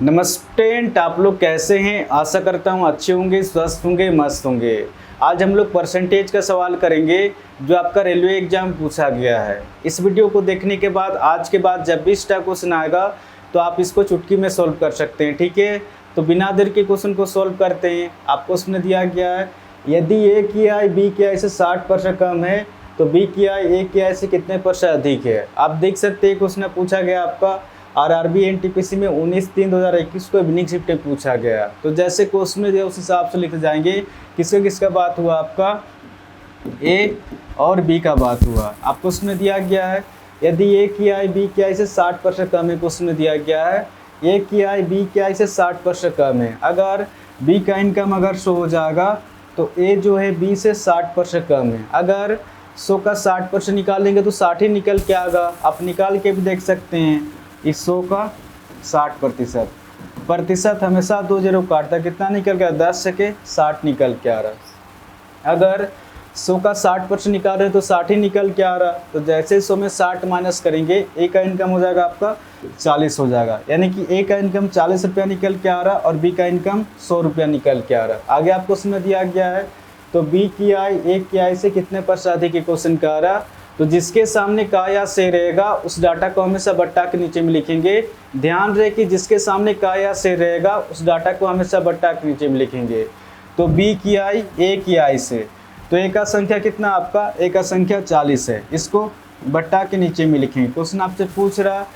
नमस्ते, आप लोग कैसे हैं। आशा करता हूँ अच्छे होंगे, स्वस्थ होंगे, मस्त होंगे। आज हम लोग परसेंटेज का सवाल करेंगे जो आपका रेलवे एग्जाम पूछा गया है। इस वीडियो को देखने के बाद आज के बाद जब भी इसका क्वेश्चन आएगा तो आप इसको चुटकी में सॉल्व कर सकते हैं, ठीक है। तो बिना देर के क्वेश्चन को सॉल्व करते हैं। आपको उसमें दिया गया है यदि ए की आय बी की आय से 60% कम है तो बी की आय ए की आय से कितने % अधिक है। आप देख सकते हैं क्वेश्चन पूछा गया आपका आरआरबी एनटीपीसी में 19/3/2021 को इवनिंग शिफ्ट में पूछा गया। तो जैसे क्वेश्चन में उस हिसाब से लिखते जाएंगे। किसका बात हुआ, आपका ए और बी का बात हुआ। आपको उसमें दिया गया है यदि ए की आय बी की आय से 60% कम है। क्वेश्चन में दिया गया है ए की आय बी की आय से 60% कम है। अगर बी का इनकम अगर 100 हो जाएगा तो ए जो है बी से 60% कम है। अगर 100 का 60% निकालेंगे तो 60 ही निकल के आएगा। आप निकाल के भी देख सकते हैं। इस 100 का 60% हमेशा 2 0 काटता है, कितना निकल गया 10 से के 60 निकल के आ रहा। अगर 100 का 60% निकाल रहे हैं तो 60 ही निकल के आ रहा। तो जैसे 100 में 60 माइनस करेंगे ए का इनकम हो जाएगा आपका 40 हो जाएगा। यानी कि ए का इनकम 40 रुपया निकल के आ रहा और बी का इनकम 100 रुपया निकल के आ रहा। आगे आपको उसमें दिया गया है तो बी की आय ए की आय से कितने % अधिक क्वेश्चन का आ रहा। तो जिसके सामने का या से रहेगा उस डाटा को हमेशा बट्टा के नीचे में लिखेंगे। ध्यान रहे कि जिसके सामने का या से रहेगा उस डाटा को हमेशा बट्टा के नीचे में लिखेंगे। तो बी की आय ए की आय से, तो ए का संख्या कितना आपका, ए का संख्या 40 है, इसको बट्टा के नीचे में लिखेंगे। क्वेश्चन आपसे पूछ रहा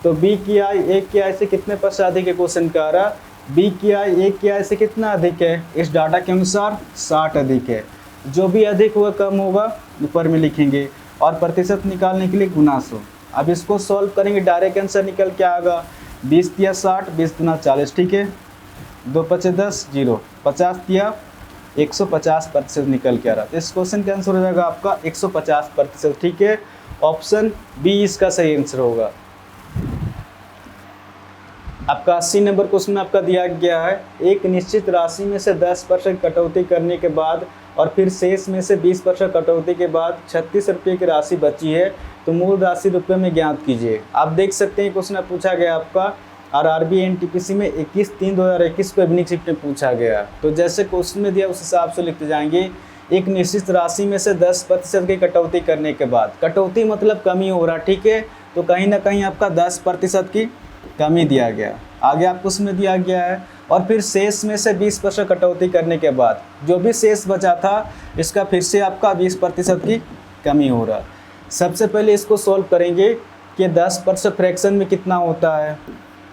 तो बी की आय ए की आय से कितने % अधिक है क्वेश्चन का आ रहा। बी की आय ए की आय से कितना अधिक है, इस डाटा के अनुसार 60 अधिक है। जो भी अधिक होगा कम होगा ऊपर में लिखेंगे और प्रतिशत निकालने के लिए गुना 100। अब इसको सॉल्व करेंगे, डायरेक्ट आंसर निकल के आएगा 20 तिया 60, 20 दुना 40, ठीक है। 2 5 10 0, 50 तिया 150% निकल के आ रहा। तो इस क्वेश्चन का आंसर हो जाएगा आपका 150%, ठीक है। ऑप्शन बी इसका सही आंसर होगा। आपका 80 नंबर क्वेश्चन में आपका दिया गया है एक निश्चित राशि में से 10% कटौती करने के बाद और फिर शेष में से 20% कटौती के बाद 36 रुपये की राशि बची है तो मूल राशि रुपये में ज्ञात कीजिए। आप देख सकते हैं क्वेश्चन पूछा गया आपका आरआरबी एनटीपीसी में 21/3/2021 को इवनिंग शिफ्ट में पूछा गया। तो जैसे क्वेश्चन में दिया उस हिसाब से लिखते जाएंगे। एक निश्चित राशि में से 10% की कटौती करने के बाद, कटौती मतलब कमी हो रहा, ठीक है। तो कहीं ना कहीं आपका 10% की कमी दिया गया। आगे आपको उसमें दिया गया है और फिर शेष में से 20% कटौती करने के बाद जो भी शेष बचा था इसका फिर से आपका 20% की कमी हो रहा। सबसे पहले इसको सॉल्व करेंगे कि 10% फ्रैक्शन में कितना होता है।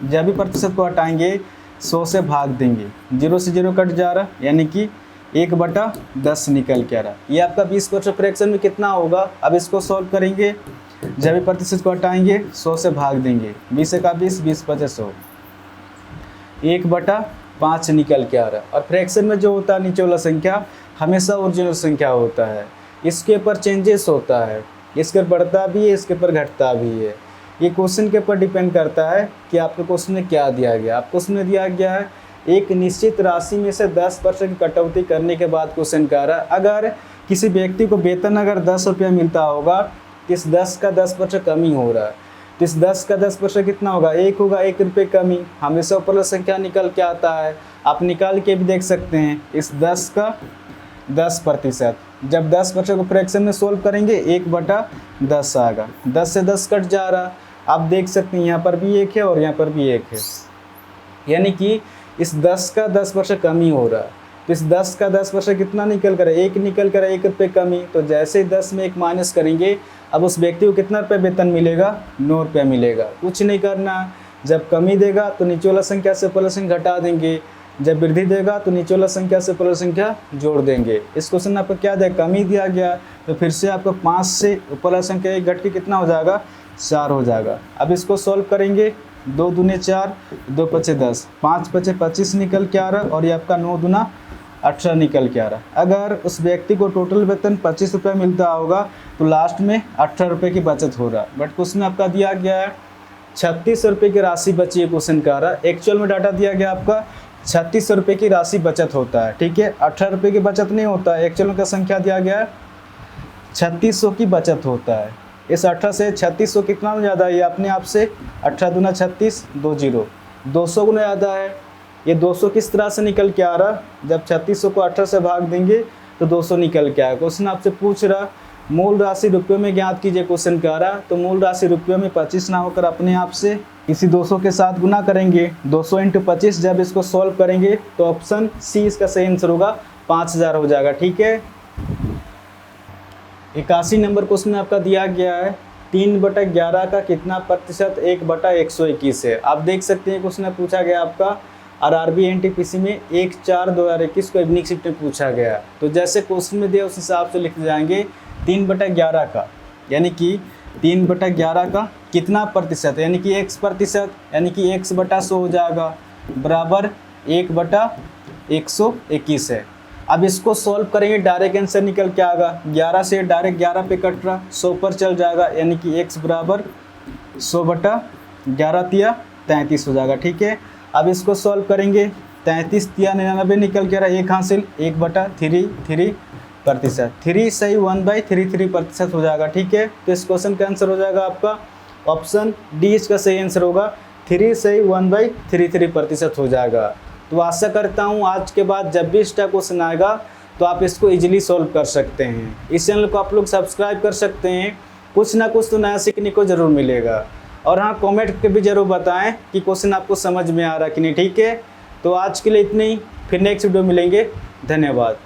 जब भी प्रतिशत को हटाएंगे 100 से भाग देंगे, 0 से 0 कट जा रहा यानी कि 1/10 निकल के आ रहा। ये आपका 20% फ्रैक्शन में कितना होगा। अब इसको सॉल्व करेंगे, जब भी प्रतिशत को हटाएंगे 100 से भाग देंगे, 20 का 20, 20 5 100, 1/5 निकल के आ रहा। और फ्रैक्शन में जो होता है नीचे वाला संख्या हमेशा ओरिजिनल संख्या होता है, इसके ऊपर चेंजेस होता है, इसके ऊपर बढ़ता भी है, इसके ऊपर घटता भी है। ये क्वेश्चन के ऊपर डिपेंड करता है कि आपके क्वेश्चन में क्या दिया गया। आपको उसमें दिया गया है एक निश्चित राशि में से 10% की कटौती करने के बाद क्वेश्चन का रहा। अगर किसी व्यक्ति को वेतन अगर 10 रुपया मिलता होगा तो इस 10 का 10% कमी हो रहा है। तो इस 10 का 10% कितना होगा, 1 होगा, 1 रुपये कमी। हमेशा ऊपर संख्या निकल के आता है, आप निकाल के भी देख सकते हैं। इस 10 का 10%, जब 10% को फ्रैक्शन में सोल्व करेंगे 1/10 आएगा। 10 से 10 कट जा रहा। आप देख सकते हैं यहाँ पर भी 1 है और यहाँ पर भी 1 है, यानी कि इस 10 का 10% कमी हो रहा है। तो इस 10 का 10% कितना निकल कर, 1 निकल कर, 1 रुपये कमी। तो जैसे 10 में 1 माइनस करेंगे अब उस व्यक्ति को कितना रुपये वेतन मिलेगा, 9 रुपया मिलेगा। कुछ नहीं करना, जब कमी देगा तो नीचे वाला संख्या से ऊपर संख्या घटा देंगे, जब वृद्धि देगा तो नीचे वाला संख्या से ऊपर संख्या जोड़ देंगे। इस क्वेश्चन में आपको क्या दिया, कमी दिया गया। तो फिर से आपको 5 से ऊपर संख्या 1 घट के कितना हो जाएगा, 4 हो जाएगा। अब इसको सॉल्व करेंगे, 2 दूने 4, 2 5 10, 5 5 25 निकल के आ रहा और ये आपका 9 दूना 18 निकल के आ रहा। अगर उस व्यक्ति को टोटल वेतन 25 रुपये मिलता होगा तो लास्ट में 18 रुपये की बचत हो रहा। बट क्वेश्चन आपका दिया गया है 36 रुपये की राशि बची है क्वेश्चन का आ रहा। एक्चुअल में डाटा दिया गया आपका 36 रुपये की राशि बचत होता है, ठीक है। 18 रुपये की बचत नहीं होता है। एक्चुअल में का संख्या दिया गया है 3600 की बचत होता है। इस 18 से 3600 कितना ज़्यादा है, ये अपने आप से 18 दूना 36, 2 0, 200 गुना ज़्यादा है। ये 200 किस तरह से निकल के आ रहा, जब 3600 को 18 से भाग देंगे तो 200 निकल के आएगा। क्वेश्चन आपसे पूछ रहा मूल राशि रुपये में ज्ञात कीजिए, क्वेश्चन कह रहा तो मूल राशि रुपये में 25 ना होकर अपने आप से इसी 200 के साथ गुना करेंगे। 200 × 25 जब इसको सॉल्व करेंगे तो ऑप्शन सी इसका सही आंसर होगा, 5000 हो जाएगा। ठीक है, 81 नंबर क्वेश्चन में आपका दिया गया है 3/11 का कितना प्रतिशत 1/121 है। आप देख सकते हैं क्वेश्चन में पूछा गया आपका RRB NTPC में 1/4/2021 को इवनिंग शिफ्ट में पूछा गया। तो जैसे क्वेश्चन में दिया उस हिसाब से लिख जाएंगे 3/11 का, यानी कि 3/11 का कितना प्रतिशत, यानी कि x%, यानी कि x/100 हो जाएगा, बराबर 1/121 है। अब इसको सॉल्व करेंगे, डायरेक्ट आंसर निकल के आएगा। 11 से डायरेक्ट 11 पे कट रहा, 100 पर चल जाएगा, यानी कि x बराबर 100/11 तिया 33 हो जाएगा। ठीक है, अब इसको सॉल्व करेंगे, 33 तिया 99 निकल के रहा, 1 हासिल, 1/33%, 3 सही 1/33% हो जाएगा। ठीक है, तो इस क्वेश्चन का आंसर हो जाएगा आपका ऑप्शन डी, इसका सही आंसर होगा 3 सही 1/33% हो जाएगा। तो आशा करता हूँ आज के बाद जब भी इसका क्वेश्चन आएगा तो आप इसको इजीली सॉल्व कर सकते हैं। इस चैनल को आप लोग सब्सक्राइब कर सकते हैं, कुछ ना कुछ तो नया सीखने को ज़रूर मिलेगा। और हाँ, कमेंट करके भी ज़रूर बताएं कि क्वेश्चन आपको समझ में आ रहा कि नहीं। ठीक है, तो आज के लिए इतनी ही, फिर नेक्स्ट वीडियो मिलेंगे। धन्यवाद।